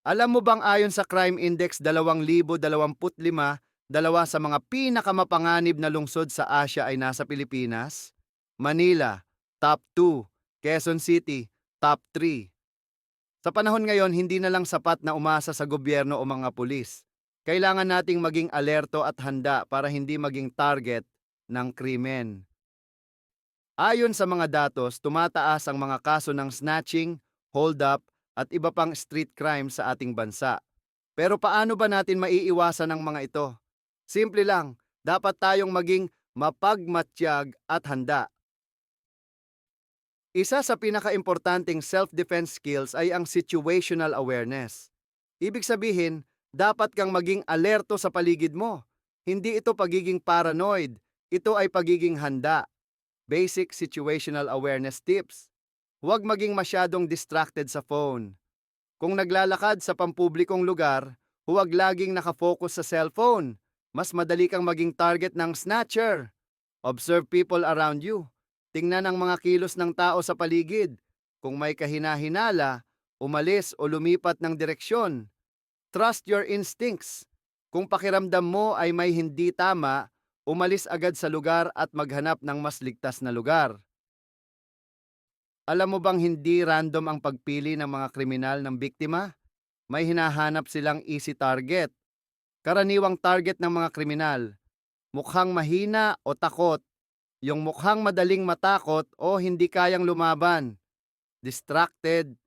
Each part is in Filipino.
Alam mo bang ayon sa Crime Index 2025, dalawa sa mga pinakamapanganib na lungsod sa Asia ay nasa Pilipinas? Manila, top 2. Quezon City, top 3. Sa panahon ngayon, hindi na lang sapat na umasa sa gobyerno o mga pulis. Kailangan nating maging alerto at handa para hindi maging target ng krimen. Ayon sa mga datos, tumataas ang mga kaso ng snatching, hold-up, at iba pang street crime sa ating bansa. Pero paano ba natin maiiwasan ang mga ito? Simple lang, dapat tayong maging mapagmatyag at handa. Isa sa pinakaimportanteng self-defense skills ay ang situational awareness. Ibig sabihin, dapat kang maging alerto sa paligid mo. Hindi ito pagiging paranoid, ito ay pagiging handa. Basic situational awareness tips. Huwag maging masyadong distracted sa phone. Kung naglalakad sa pampublikong lugar, huwag laging nakafocus sa cellphone. Mas madali kang maging target ng snatcher. Observe people around you. Tingnan ang mga kilos ng tao sa paligid. Kung may kahina-hinala, umalis o lumipat ng direksyon. Trust your instincts. Kung pakiramdam mo ay may hindi tama, umalis agad sa lugar at maghanap ng mas ligtas na lugar. Alam mo bang hindi random ang pagpili ng mga kriminal ng biktima? May hinahanap silang easy target. Karaniwang target ng mga kriminal, mukhang mahina o takot, yung mukhang madaling matakot o hindi kayang lumaban, distracted,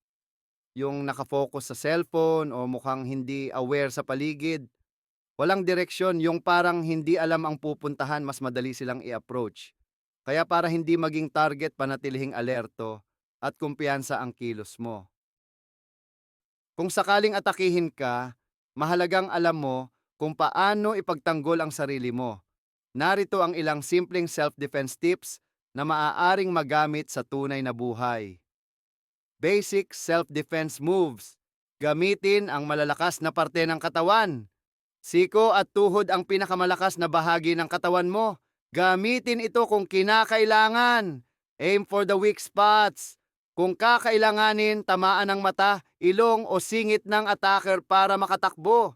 yung nakafocus sa cellphone o mukhang hindi aware sa paligid, walang direksyon, yung parang hindi alam ang pupuntahan, mas madali silang i-approach. Kaya para hindi maging target, panatilihing alerto at kumpiyansa ang kilos mo. Kung sakaling atakihin ka, mahalagang alam mo kung paano ipagtanggol ang sarili mo. Narito ang ilang simpleng self-defense tips na maaaring magamit sa tunay na buhay. Basic self-defense moves. Gamitin ang malalakas na parte ng katawan. Siko at tuhod ang pinakamalakas na bahagi ng katawan mo. Gamitin ito kung kinakailangan. Aim for the weak spots. Kung kakailanganin, tamaan ng mata, ilong o singit ng attacker para makatakbo.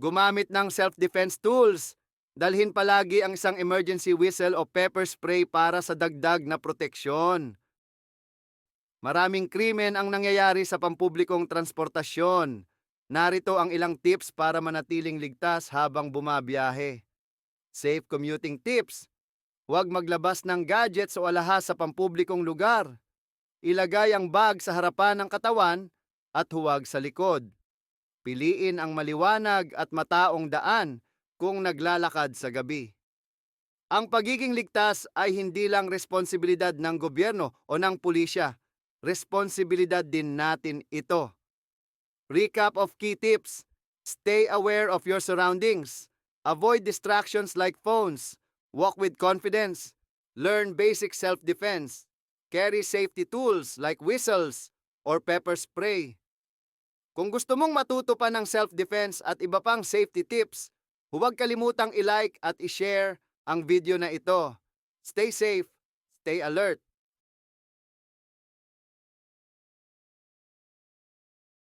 Gumamit ng self-defense tools. Dalhin palagi ang isang emergency whistle o pepper spray para sa dagdag na proteksyon. Maraming krimen ang nangyayari sa pampublikong transportasyon. Narito ang ilang tips para manatiling ligtas habang bumabiyahe. Safe commuting tips. Huwag maglabas ng gadgets o alahas sa pampublikong lugar. Ilagay ang bag sa harapan ng katawan at huwag sa likod. Piliin ang maliwanag at mataong daan kung naglalakad sa gabi. Ang pagiging ligtas ay hindi lang responsibilidad ng gobyerno o ng pulisya. Responsibilidad din natin ito. Recap of key tips. Stay aware of your surroundings. Avoid distractions like phones. Walk with confidence. Learn basic self-defense. Carry safety tools like whistles or pepper spray. Kung gusto mong matuto pa ng self-defense at iba pang safety tips, huwag kalimutang i-like at i-share ang video na ito. Stay safe, stay alert.